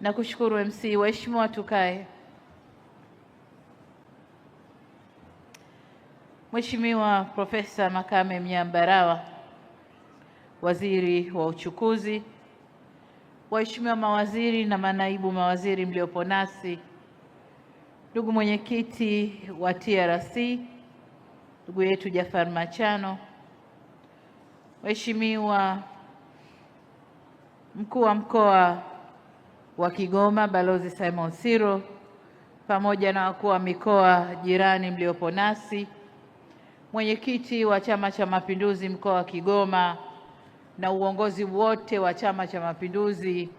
Nakushukuru MC. Waheshimiwa, tukae. Mheshimiwa Profesa Makame Mnyambarawa, Waziri wa Uchukuzi, waheshimiwa mawaziri na manaibu mawaziri mliopo nasi, ndugu mwenyekiti wa TRC, ndugu yetu Jafar Machano, Mheshimiwa Mkuu wa Mkoa wa Kigoma Balozi Simon Siro, pamoja na wakuu wa mikoa jirani mliopo nasi, mwenyekiti wa Chama cha Mapinduzi mkoa wa Kigoma na uongozi wote wa Chama cha Mapinduzi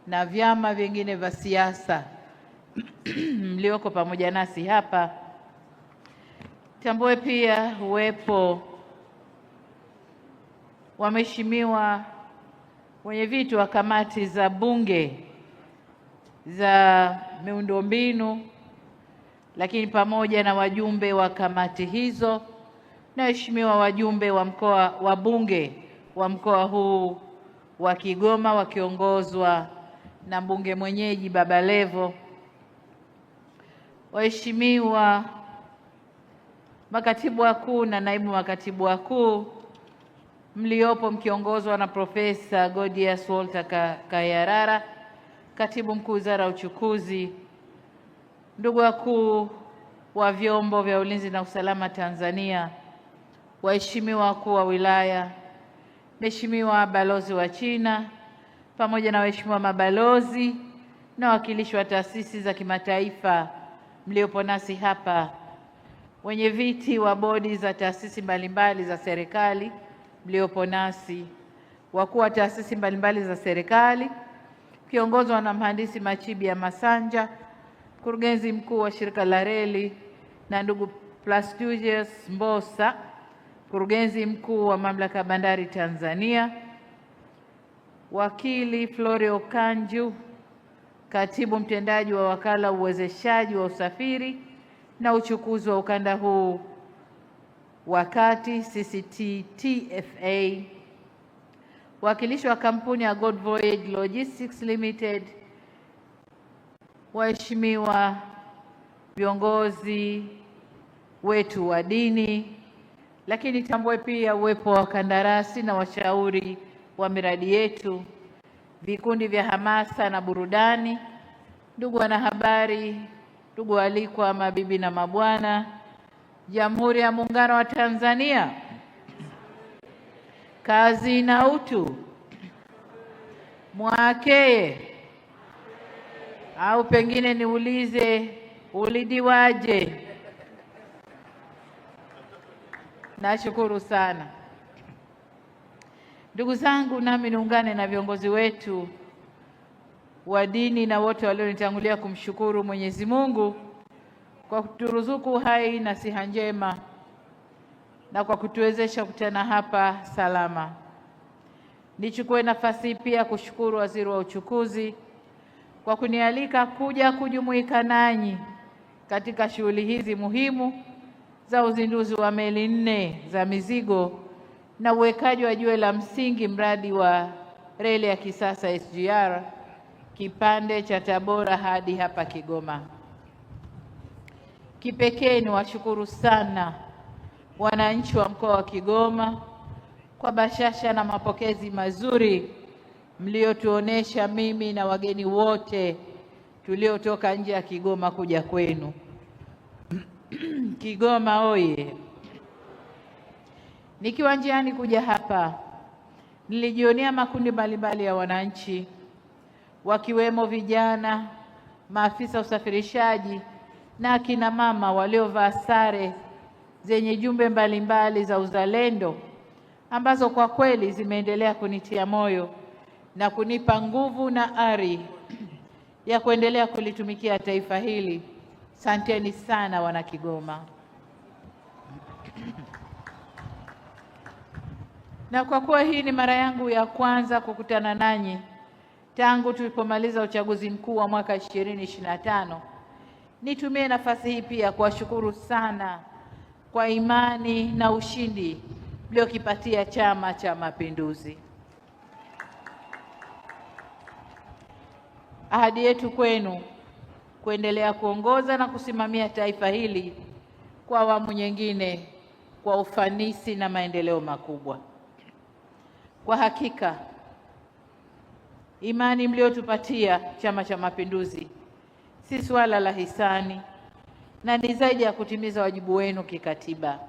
na vyama vingine vya siasa mlioko pamoja nasi hapa. Tambue pia uwepo wa mheshimiwa wenyeviti wa kamati za Bunge za miundombinu, lakini pamoja na wajumbe wa kamati hizo na waheshimiwa wajumbe wa mkoa wa Bunge wa mkoa huu wa Kigoma wakiongozwa na mbunge mwenyeji Baba Levo, waheshimiwa makatibu wakuu na naibu makatibu wakuu mliopo mkiongozwa na Profesa Godius Walter Kayarara, katibu mkuu Wizara ya Uchukuzi, ndugu wakuu wa vyombo vya ulinzi na usalama Tanzania, waheshimiwa wakuu wa wilaya, mheshimiwa balozi wa China, pamoja na waheshimiwa mabalozi na wawakilishi wa taasisi za kimataifa mliopo nasi hapa, wenye viti wa bodi za taasisi mbalimbali za serikali mliopo nasi, wakuu wa taasisi mbalimbali za serikali kiongozwa na mhandisi Machibia Masanja, mkurugenzi mkuu wa shirika la reli, na ndugu Plastudius Mbosa, mkurugenzi mkuu wa mamlaka ya bandari Tanzania, wakili Florio Kanju, katibu mtendaji wa wakala uwezeshaji wa usafiri na uchukuzi wa ukanda huu wakati CCT-TFA, wakilishi wa kampuni ya God Voyage Logistics Limited, waheshimiwa viongozi wetu wa dini, lakini tambue pia uwepo wa kandarasi na washauri wa miradi yetu, vikundi vya hamasa na burudani, ndugu wanahabari, ndugu waalikwa, mabibi na mabwana, Jamhuri ya Muungano wa Tanzania, kazi na utu, mwakeye, au pengine niulize ulidiwaje? Nashukuru sana. Ndugu zangu, nami niungane na viongozi wetu wa dini na wote walionitangulia kumshukuru Mwenyezi Mungu kwa kuturuzuku hai na siha njema na kwa kutuwezesha kukutana hapa salama. Nichukue nafasi pia kushukuru Waziri wa Uchukuzi kwa kunialika kuja kujumuika nanyi katika shughuli hizi muhimu za uzinduzi wa meli 4 za mizigo na uwekaji wa jiwe la msingi mradi wa reli ya kisasa SGR kipande cha Tabora hadi hapa Kigoma. Kipekee ni washukuru sana wananchi wa mkoa wa Kigoma kwa bashasha na mapokezi mazuri mliotuonesha mimi na wageni wote tuliotoka nje ya Kigoma kuja kwenu. Kigoma oye! Nikiwa njiani kuja hapa, nilijionea makundi mbalimbali ya wananchi wakiwemo vijana, maafisa usafirishaji na akina mama waliovaa sare zenye jumbe mbalimbali za uzalendo ambazo kwa kweli zimeendelea kunitia moyo na kunipa nguvu na ari ya kuendelea kulitumikia taifa hili. Asanteni sana wana Kigoma. Na kwa kuwa hii ni mara yangu ya kwanza kukutana nanyi tangu tulipomaliza uchaguzi mkuu wa mwaka 2025, nitumie nafasi hii pia kuwashukuru sana kwa imani na ushindi mliokipatia Chama cha Mapinduzi. ahadi yetu kwenu kuendelea kuongoza na kusimamia taifa hili kwa awamu nyingine kwa ufanisi na maendeleo makubwa. Kwa hakika imani mliotupatia Chama cha Mapinduzi si swala la hisani na ni zaidi ya kutimiza wajibu wenu kikatiba.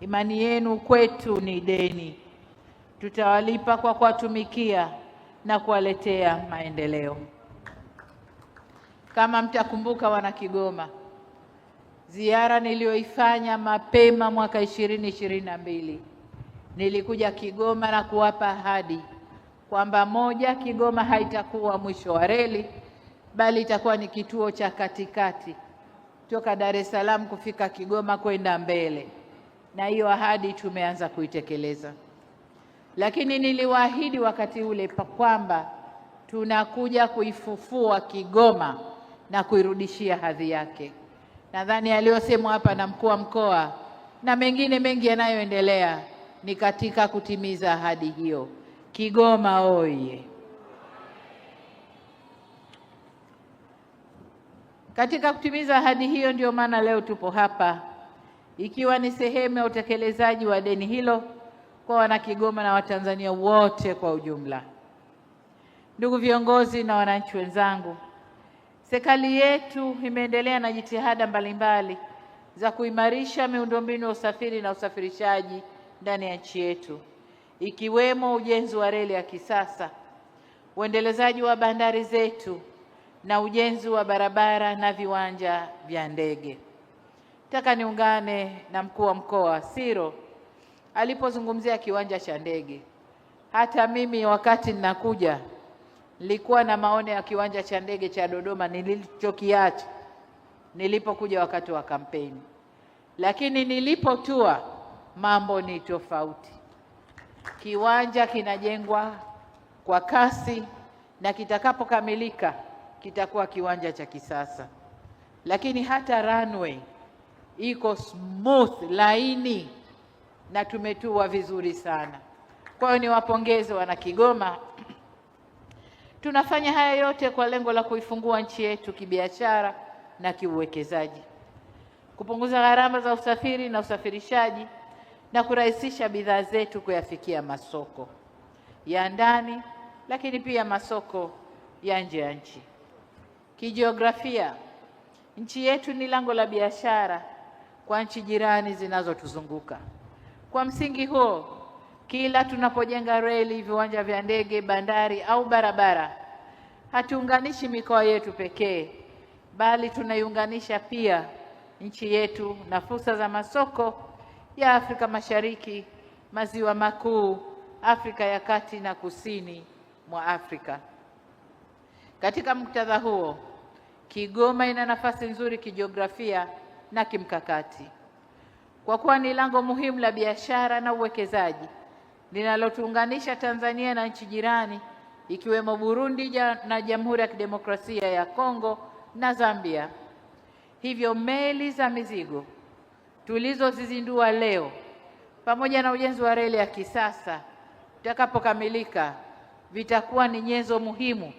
Imani yenu kwetu ni deni, tutawalipa kwa kuwatumikia na kuwaletea maendeleo. Kama mtakumbuka, wana Kigoma, ziara niliyoifanya mapema mwaka 2022 nilikuja Kigoma na kuwapa ahadi kwamba moja, Kigoma haitakuwa mwisho wa reli, bali itakuwa ni kituo cha katikati toka Dar es Salaam kufika Kigoma kwenda mbele, na hiyo ahadi tumeanza kuitekeleza. Lakini niliwaahidi wakati ule kwamba tunakuja kuifufua Kigoma na kuirudishia hadhi yake. Nadhani aliyosemwa hapa na mkuu wa mkoa na mengine mengi yanayoendelea ni katika kutimiza ahadi hiyo. Kigoma oye! Katika kutimiza ahadi hiyo ndio maana leo tupo hapa, ikiwa ni sehemu ya utekelezaji wa deni hilo kwa wana Kigoma na Watanzania wote kwa ujumla. Ndugu viongozi na wananchi wenzangu, serikali yetu imeendelea na jitihada mbalimbali za kuimarisha miundombinu ya usafiri na usafirishaji ndani ya nchi yetu, ikiwemo ujenzi wa reli ya kisasa, uendelezaji wa bandari zetu na ujenzi wa barabara na viwanja vya ndege. Nataka niungane na mkuu wa mkoa Siro alipozungumzia kiwanja cha ndege. Hata mimi wakati ninakuja nilikuwa na maono ya kiwanja cha ndege cha Dodoma nilichokiacha nilipokuja wakati wa kampeni, lakini nilipotua mambo ni tofauti. Kiwanja kinajengwa kwa kasi na kitakapokamilika kitakuwa kiwanja cha kisasa, lakini hata runway iko smooth, laini, na tumetua vizuri sana. Kwa hiyo niwapongeze wana Kigoma. Tunafanya haya yote kwa lengo la kuifungua nchi yetu kibiashara na kiuwekezaji, kupunguza gharama za usafiri na usafirishaji na kurahisisha bidhaa zetu kuyafikia masoko ya ndani, lakini pia masoko ya nje ya nchi. Kijiografia, nchi yetu ni lango la biashara kwa nchi jirani zinazotuzunguka. Kwa msingi huo, kila tunapojenga reli, viwanja vya ndege, bandari au barabara, hatuunganishi mikoa yetu pekee, bali tunaiunganisha pia nchi yetu na fursa za masoko ya Afrika Mashariki, Maziwa Makuu, Afrika ya Kati na Kusini mwa Afrika. Katika muktadha huo, Kigoma ina nafasi nzuri kijiografia na kimkakati, kwa kuwa ni lango muhimu la biashara na uwekezaji linalotuunganisha Tanzania na nchi jirani ikiwemo Burundi na Jamhuri ya Kidemokrasia ya Kongo na Zambia. Hivyo meli za mizigo tulizozizindua leo pamoja na ujenzi wa reli ya kisasa utakapokamilika vitakuwa ni nyenzo muhimu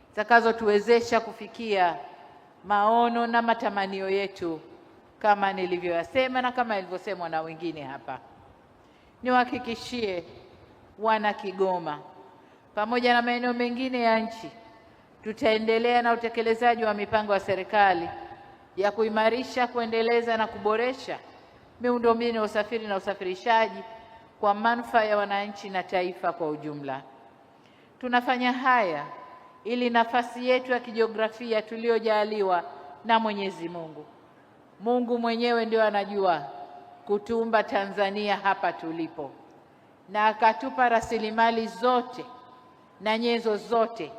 zitakazotuwezesha kufikia maono na matamanio yetu kama nilivyoyasema na kama ilivyosemwa na wengine hapa. Niwahakikishie wana Kigoma pamoja na maeneo mengine ya nchi, tutaendelea na utekelezaji wa mipango ya serikali ya kuimarisha, kuendeleza na kuboresha miundombinu ya usafiri na usafirishaji kwa manufaa ya wananchi na taifa kwa ujumla. Tunafanya haya ili nafasi yetu ya kijiografia tuliyojaliwa na Mwenyezi Mungu, Mungu mwenyewe ndio anajua kutumba Tanzania hapa tulipo, na akatupa rasilimali zote na nyenzo zote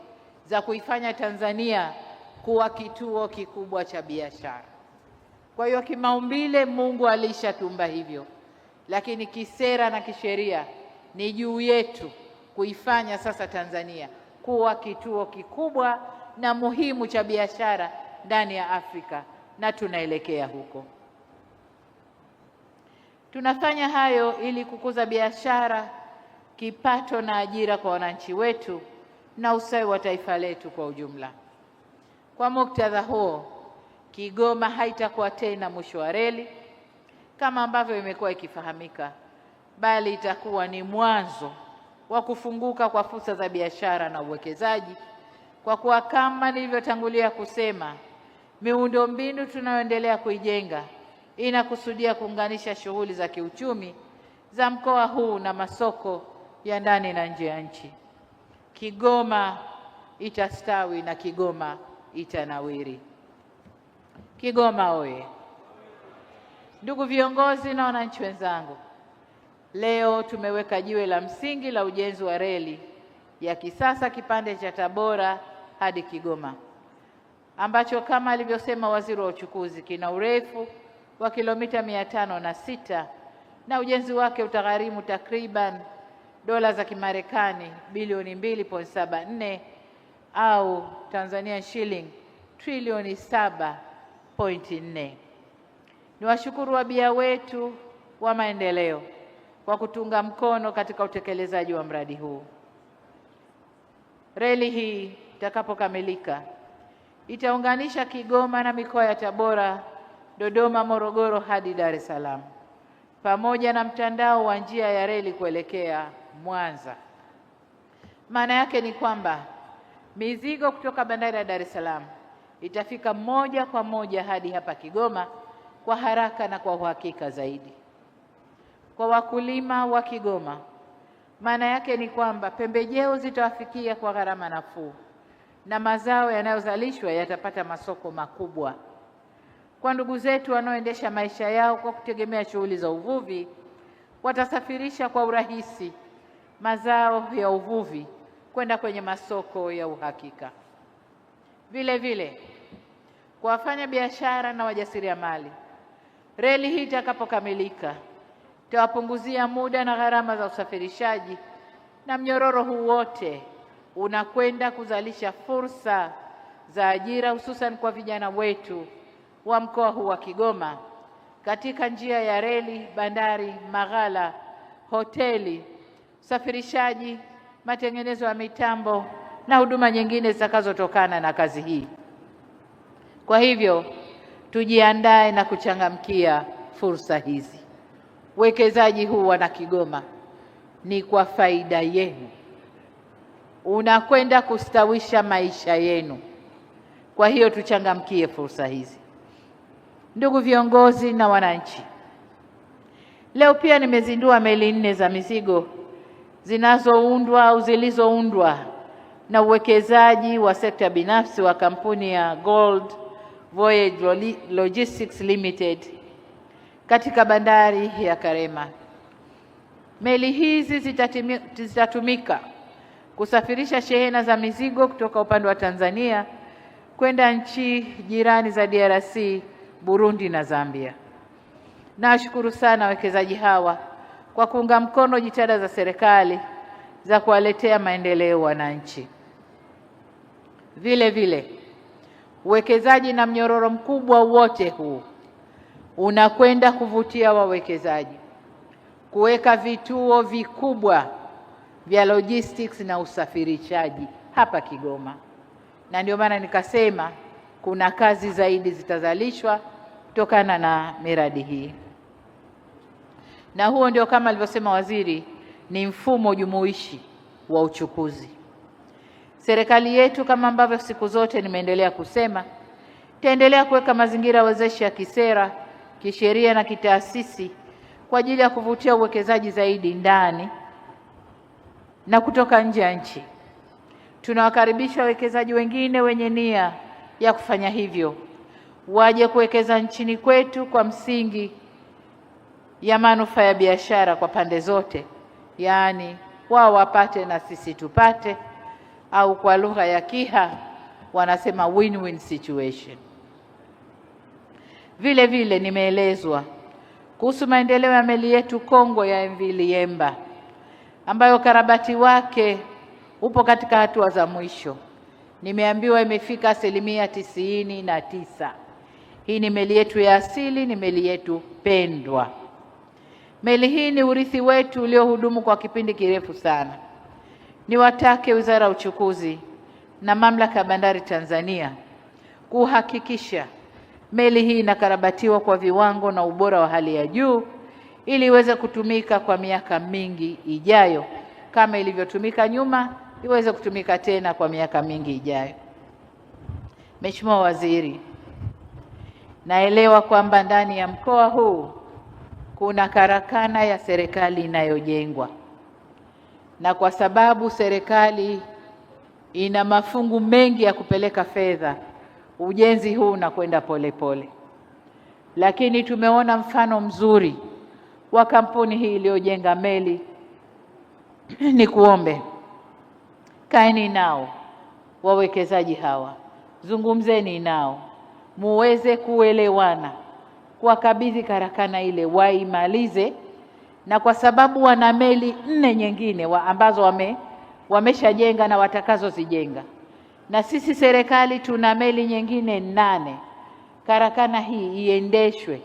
za kuifanya Tanzania kuwa kituo kikubwa cha biashara. Kwa hiyo kimaumbile Mungu alishatumba hivyo, lakini kisera na kisheria ni juu yetu kuifanya sasa Tanzania kuwa kituo kikubwa na muhimu cha biashara ndani ya Afrika, na tunaelekea huko. Tunafanya hayo ili kukuza biashara, kipato na ajira kwa wananchi wetu na ustawi wa taifa letu kwa ujumla. Kwa muktadha huo, Kigoma haitakuwa tena mwisho wa reli kama ambavyo imekuwa ikifahamika, bali itakuwa ni mwanzo wa kufunguka kwa fursa za biashara na uwekezaji, kwa kuwa kama nilivyotangulia kusema, miundombinu tunayoendelea kuijenga inakusudia kuunganisha shughuli za kiuchumi za mkoa huu na masoko ya ndani na nje ya nchi. Kigoma itastawi na Kigoma itanawiri. Kigoma oye! Ndugu viongozi na wananchi wenzangu, leo tumeweka jiwe la msingi la ujenzi wa reli ya kisasa kipande cha Tabora hadi Kigoma, ambacho kama alivyosema Waziri wa Uchukuzi kina urefu wa kilomita 506 na ujenzi wake utagharimu takriban dola za Kimarekani bilioni 2.74 au Tanzania shilling trilioni 7.4. Niwashukuru wabia wetu wa maendeleo kwa kutunga mkono katika utekelezaji wa mradi huu. Reli hii itakapokamilika itaunganisha Kigoma na mikoa ya Tabora, Dodoma, Morogoro hadi Dar es Salaam, pamoja na mtandao wa njia ya reli kuelekea Mwanza. Maana yake ni kwamba mizigo kutoka bandari ya Dar es Salaam itafika moja kwa moja hadi hapa Kigoma kwa haraka na kwa uhakika zaidi. Kwa wakulima wa Kigoma, maana yake ni kwamba pembejeo zitawafikia kwa gharama nafuu na mazao yanayozalishwa yatapata masoko makubwa. Kwa ndugu zetu wanaoendesha maisha yao kwa kutegemea shughuli za uvuvi, watasafirisha kwa urahisi mazao ya uvuvi kwenda kwenye masoko ya uhakika. Vile vile, kwa wafanya biashara na wajasiriamali, reli hii itakapokamilika itawapunguzia muda na gharama za usafirishaji, na mnyororo huu wote unakwenda kuzalisha fursa za ajira hususan kwa vijana wetu wa mkoa huu wa Kigoma katika njia ya reli, bandari, maghala, hoteli, usafirishaji, matengenezo ya mitambo na huduma nyingine zitakazotokana na kazi hii. Kwa hivyo, tujiandae na kuchangamkia fursa hizi. Uwekezaji huu wana Kigoma ni kwa faida yenu, unakwenda kustawisha maisha yenu. Kwa hiyo tuchangamkie fursa hizi. Ndugu viongozi na wananchi, leo pia nimezindua meli 4 za mizigo zinazoundwa au zilizoundwa na uwekezaji wa sekta binafsi wa kampuni ya Gold Voyage Logistics Limited katika bandari ya Karema. Meli hizi zitatumika kusafirisha shehena za mizigo kutoka upande wa Tanzania kwenda nchi jirani za DRC, Burundi na Zambia. Nawashukuru sana wawekezaji hawa kwa kuunga mkono jitihada za serikali za kuwaletea maendeleo wananchi. Vile vile, uwekezaji na mnyororo mkubwa wote huu unakwenda kuvutia wawekezaji kuweka vituo vikubwa vya logistics na usafirishaji hapa Kigoma, na ndio maana nikasema kuna kazi zaidi zitazalishwa kutokana na miradi hii. Na huo ndio kama alivyosema waziri, ni mfumo jumuishi wa uchukuzi. Serikali yetu kama ambavyo siku zote nimeendelea kusema, itaendelea kuweka mazingira wezeshi ya kisera, kisheria na kitaasisi kwa ajili ya kuvutia uwekezaji zaidi ndani na kutoka nje ya nchi. Tunawakaribisha wawekezaji wengine wenye nia ya kufanya hivyo waje kuwekeza nchini kwetu kwa msingi ya manufaa ya biashara kwa pande zote, yaani wao wapate na sisi tupate, au kwa lugha ya Kiha wanasema win-win situation. Vile vile nimeelezwa kuhusu maendeleo ya meli yetu kongwe ya MV Liemba ambayo ukarabati wake upo katika hatua za mwisho. Nimeambiwa imefika 99%. Hii ni meli yetu ya asili, ni meli yetu pendwa. Meli hii ni urithi wetu uliohudumu kwa kipindi kirefu sana. Niwatake Wizara ya Uchukuzi na Mamlaka ya Bandari Tanzania kuhakikisha meli hii inakarabatiwa kwa viwango na ubora wa hali ya juu ili iweze kutumika kwa miaka mingi ijayo, kama ilivyotumika nyuma, iweze kutumika tena kwa miaka mingi ijayo. Mheshimiwa Waziri, naelewa kwamba ndani ya mkoa huu kuna karakana ya serikali inayojengwa, na kwa sababu serikali ina mafungu mengi ya kupeleka fedha, ujenzi huu unakwenda polepole, lakini tumeona mfano mzuri wa kampuni hii iliyojenga meli. Ni kuombe kaeni nao wawekezaji hawa, zungumzeni nao muweze kuelewana, kuwakabidhi karakana ile waimalize, na kwa sababu wana meli 4 nyingine ambazo wameshajenga na watakazozijenga, na sisi serikali tuna meli nyingine 8. Karakana hii iendeshwe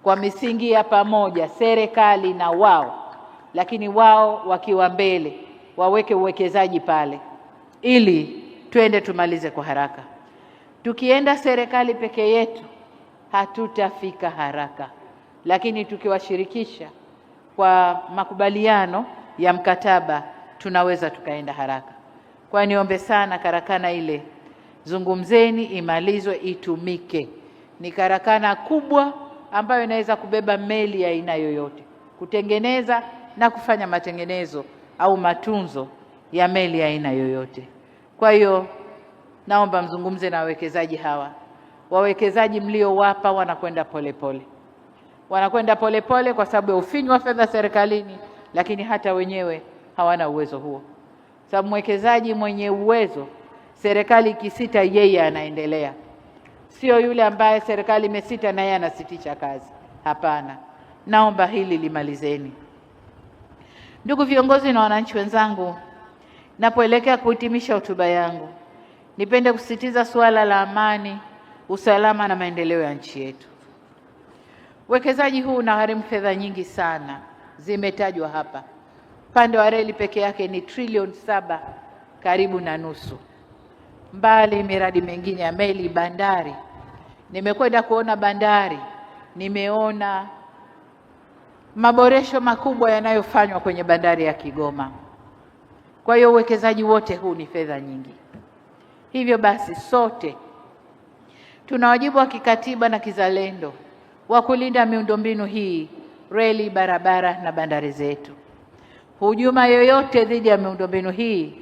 kwa misingi ya pamoja, serikali na wao, lakini wao wakiwa mbele, waweke uwekezaji pale ili twende tumalize kwa haraka. Tukienda serikali peke yetu hatutafika haraka, lakini tukiwashirikisha kwa makubaliano ya mkataba tunaweza tukaenda haraka. Kwa niombe sana karakana ile, zungumzeni, imalizwe, itumike. Ni karakana kubwa ambayo inaweza kubeba meli ya aina yoyote, kutengeneza na kufanya matengenezo au matunzo ya meli ya aina yoyote. Kwa hiyo naomba mzungumze na wawekezaji hawa. Wawekezaji mliowapa wanakwenda polepole, wanakwenda polepole kwa sababu ya ufinyu wa fedha serikalini, lakini hata wenyewe hawana uwezo huo. Sababu mwekezaji mwenye uwezo, serikali ikisita yeye anaendelea, sio yule ambaye serikali imesita na yeye anasitisha kazi. Hapana, naomba hili limalizeni. Ndugu viongozi na wananchi wenzangu, napoelekea kuhitimisha hotuba yangu, nipende kusisitiza suala la amani, usalama na maendeleo ya nchi yetu. Uwekezaji huu unagharimu fedha nyingi sana, zimetajwa hapa. Upande wa reli peke yake ni trilioni 7 karibu na nusu, mbali miradi mingine ya meli, bandari. Nimekwenda kuona bandari, nimeona maboresho makubwa yanayofanywa kwenye bandari ya Kigoma. Kwa hiyo uwekezaji wote huu ni fedha nyingi. Hivyo basi sote tuna wajibu wa kikatiba na kizalendo wa kulinda miundombinu hii, reli, barabara na bandari zetu. Hujuma yoyote dhidi ya miundombinu hii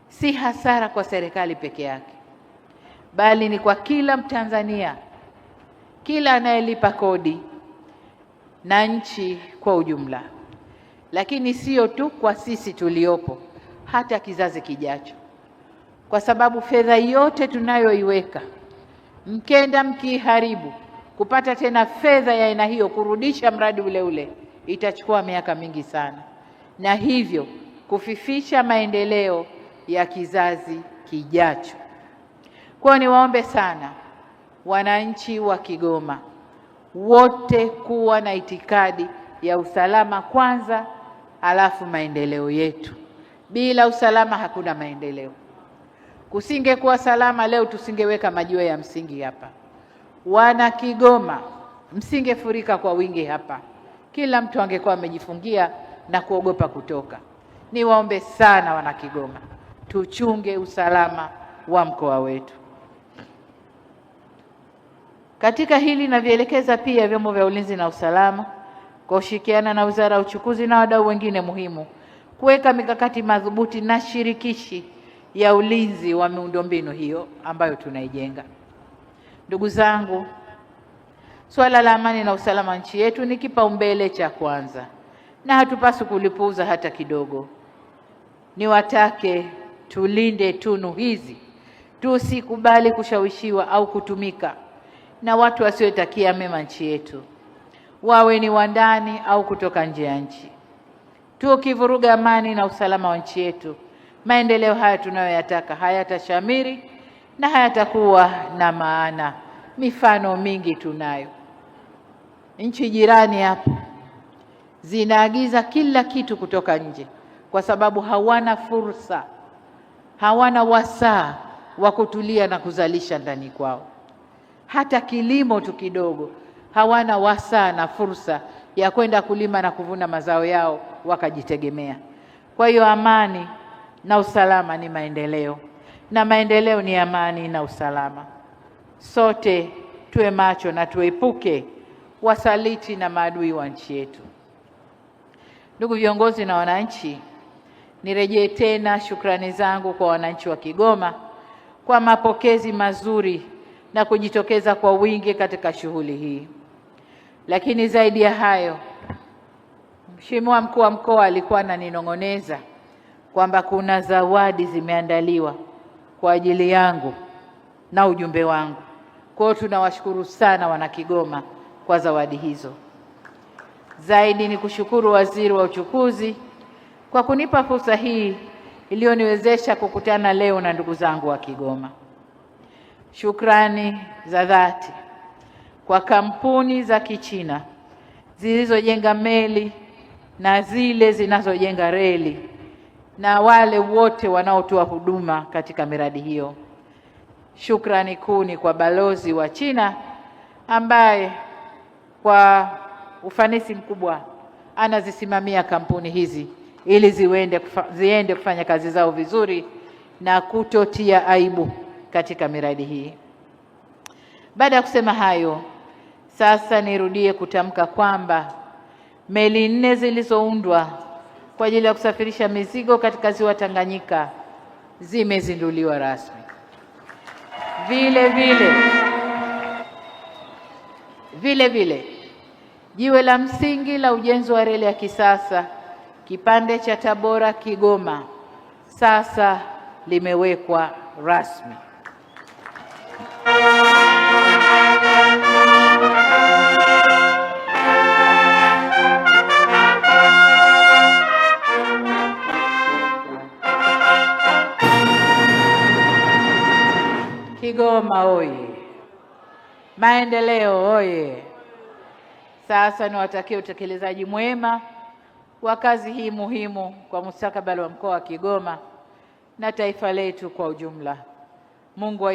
si hasara kwa serikali peke yake, bali ni kwa kila Mtanzania, kila anayelipa kodi na nchi kwa ujumla. Lakini sio tu kwa sisi tuliopo, hata kizazi kijacho, kwa sababu fedha yote tunayoiweka, mkenda mkiharibu, kupata tena fedha ya aina hiyo kurudisha mradi ule ule itachukua miaka mingi sana, na hivyo kufifisha maendeleo ya kizazi kijacho. Kwa niwaombe sana wananchi wa Kigoma wote kuwa na itikadi ya usalama kwanza, alafu maendeleo yetu. Bila usalama hakuna maendeleo. Kusingekuwa salama leo tusingeweka majiwe ya msingi hapa. Wana Kigoma msingefurika kwa wingi hapa, kila mtu angekuwa amejifungia na kuogopa kutoka. Niwaombe sana wana Kigoma, tuchunge usalama wa mkoa wetu. Katika hili navielekeza pia vyombo vya ulinzi na usalama kwa kushirikiana na Wizara ya Uchukuzi na wadau wengine muhimu kuweka mikakati madhubuti na shirikishi ya ulinzi wa miundombinu hiyo ambayo tunaijenga. Ndugu zangu, suala la amani na usalama nchi yetu ni kipaumbele cha kwanza na hatupaswi kulipuuza hata kidogo. Niwatake tulinde tunu hizi, tusikubali kushawishiwa au kutumika na watu wasiotakia mema nchi yetu, wawe ni wa ndani au kutoka nje ya nchi. Tukivuruga amani na usalama wa nchi yetu, maendeleo haya tunayoyataka hayatashamiri na hayatakuwa na maana. Mifano mingi tunayo. Nchi jirani hapo zinaagiza kila kitu kutoka nje kwa sababu hawana fursa, hawana wasaa wa kutulia na kuzalisha ndani kwao. hata kilimo tu kidogo, hawana wasaa na fursa ya kwenda kulima na kuvuna mazao yao wakajitegemea. Kwa hiyo amani na usalama ni maendeleo, na maendeleo ni amani na usalama. Sote tuwe macho na tuepuke wasaliti na maadui wa nchi yetu. Ndugu viongozi na wananchi, nirejee tena shukrani zangu kwa wananchi wa Kigoma kwa mapokezi mazuri na kujitokeza kwa wingi katika shughuli hii. Lakini zaidi ya hayo, Mheshimiwa Mkuu wa Mkoa alikuwa ananinong'oneza kwamba kuna zawadi zimeandaliwa kwa ajili yangu na ujumbe wangu. Kwa hiyo tunawashukuru sana wana Kigoma kwa zawadi hizo. Zaidi ni kushukuru Waziri wa Uchukuzi kwa kunipa fursa hii iliyoniwezesha kukutana leo na ndugu zangu wa Kigoma. Shukrani za dhati kwa kampuni za Kichina zilizojenga meli na zile zinazojenga reli na wale wote wanaotoa huduma katika miradi hiyo. Shukrani kuu ni kwa balozi wa China ambaye kwa ufanisi mkubwa anazisimamia kampuni hizi ili ziende kufanya kazi zao vizuri na kutotia aibu katika miradi hii. Baada ya kusema hayo, sasa nirudie kutamka kwamba meli 4 zilizoundwa kwa ajili ya kusafirisha mizigo katika ziwa Tanganyika zimezinduliwa rasmi. Vile vile jiwe la msingi la ujenzi wa reli ya kisasa kipande cha Tabora Kigoma sasa limewekwa rasmi. Kigoma oye! Maendeleo oye! Sasa niwatakie utekelezaji mwema wa kazi hii muhimu kwa mustakabali wa mkoa wa Kigoma na taifa letu kwa ujumla. Mungu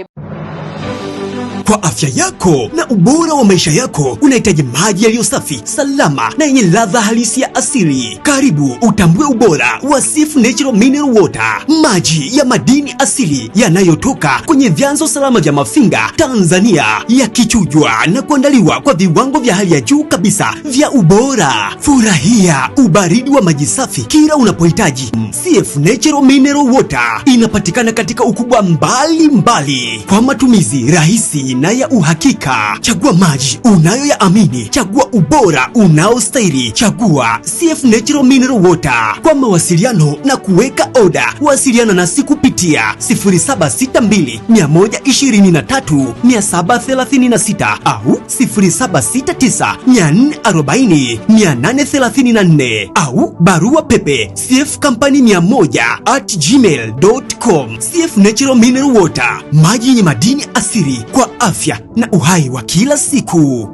kwa afya yako na ubora wa maisha yako unahitaji maji yaliyo safi, salama na yenye ladha halisi ya asili. Karibu utambue ubora wa Sifu Natural Mineral Water, maji ya madini asili yanayotoka kwenye vyanzo salama vya Mafinga, Tanzania, yakichujwa na kuandaliwa kwa viwango vya hali ya juu kabisa vya ubora. Furahia ubaridi wa maji safi kila unapohitaji. Sifu Natural Mineral Water inapatikana katika ukubwa mbalimbali kwa matumizi rahisi na ya uhakika. Chagua maji unayoyaamini, chagua ubora unaostahili, chagua CF Natural Mineral Water. Kwa mawasiliano na kuweka oda, wasiliana nasi kupitia 0762 123 736 au 0769 440 834 au barua pepe cfcompany100@gmail.com. CF Natural Mineral Water, maji yenye madini asili kwa afya na uhai wa kila siku.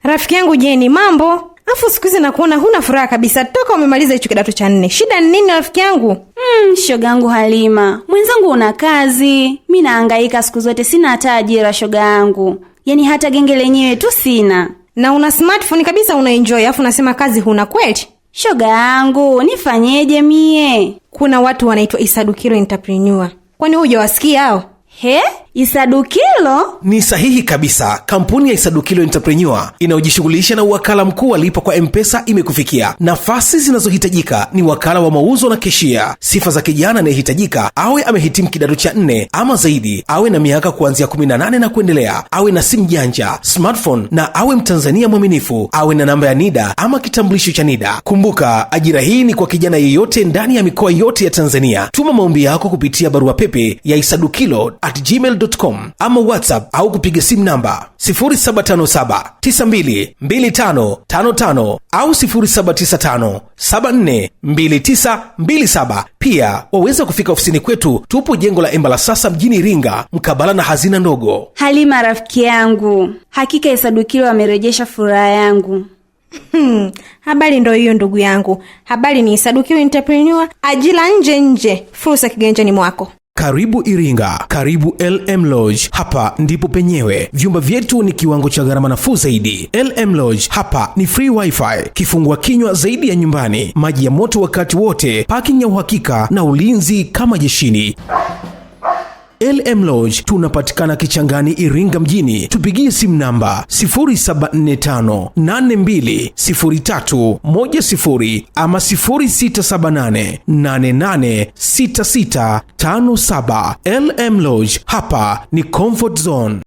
Rafiki yangu Jeni, mambo? Afu siku hizi nakuona huna furaha kabisa toka umemaliza hicho kidato cha 4. Shida ni nini rafiki yangu? Shogangu Halima, mwenzangu una kazi. Mimi nahangaika siku zote, sina hata ajira shogangu. Yaani hata genge lenyewe tu sina. Na una smartphone kabisa unaenjoy, afu unasema kazi huna kweli? Shogangu, nifanyeje mie? Kuna watu wanaitwa Isadukilo Entrepreneur. Kwani hujawasikia hao? He? Isadukilo? Ni sahihi kabisa. Kampuni ya Isadukilo Entrepreneur inayojishughulisha na uwakala mkuu wa lipa kwa M-Pesa imekufikia. Nafasi zinazohitajika ni wakala wa mauzo na keshia. Sifa za kijana anayehitajika: awe amehitimu kidato cha 4 ama zaidi, awe na miaka kuanzia 18 na kuendelea, awe na simu janja, smartphone, na awe Mtanzania mwaminifu, awe na namba ya NIDA ama kitambulisho cha NIDA. Kumbuka, ajira hii ni kwa kijana yeyote ndani ya mikoa yote ya Tanzania. Tuma maombi yako kupitia barua pepe ya isadukilo@gmail.com ama WhatsApp au kupiga simu namba 0757922555 au 0795742927. Pia waweza kufika ofisini kwetu, tupo jengo la Embalasasa mjini Iringa, mkabala na hazina ndogo. Halima rafiki yangu, hakika Isadukilo amerejesha furaha yangu. Habari ndo hiyo ndugu yangu. Habari ni Sadukilu Entrepreneur, ajira nje, fursa kiganjani mwako. Karibu Iringa, karibu LM Lodge. Hapa ndipo penyewe. Vyumba vyetu ni kiwango cha gharama nafuu zaidi. LM Lodge hapa ni free wifi, kifungua kinywa zaidi ya nyumbani, maji ya moto wakati wote, parking ya uhakika na ulinzi kama jeshini. LM Lodge tunapatikana Kichangani, Iringa mjini. Tupigie simu namba 0745820310 ama 0678886657. LM Lodge, hapa ni comfort zone.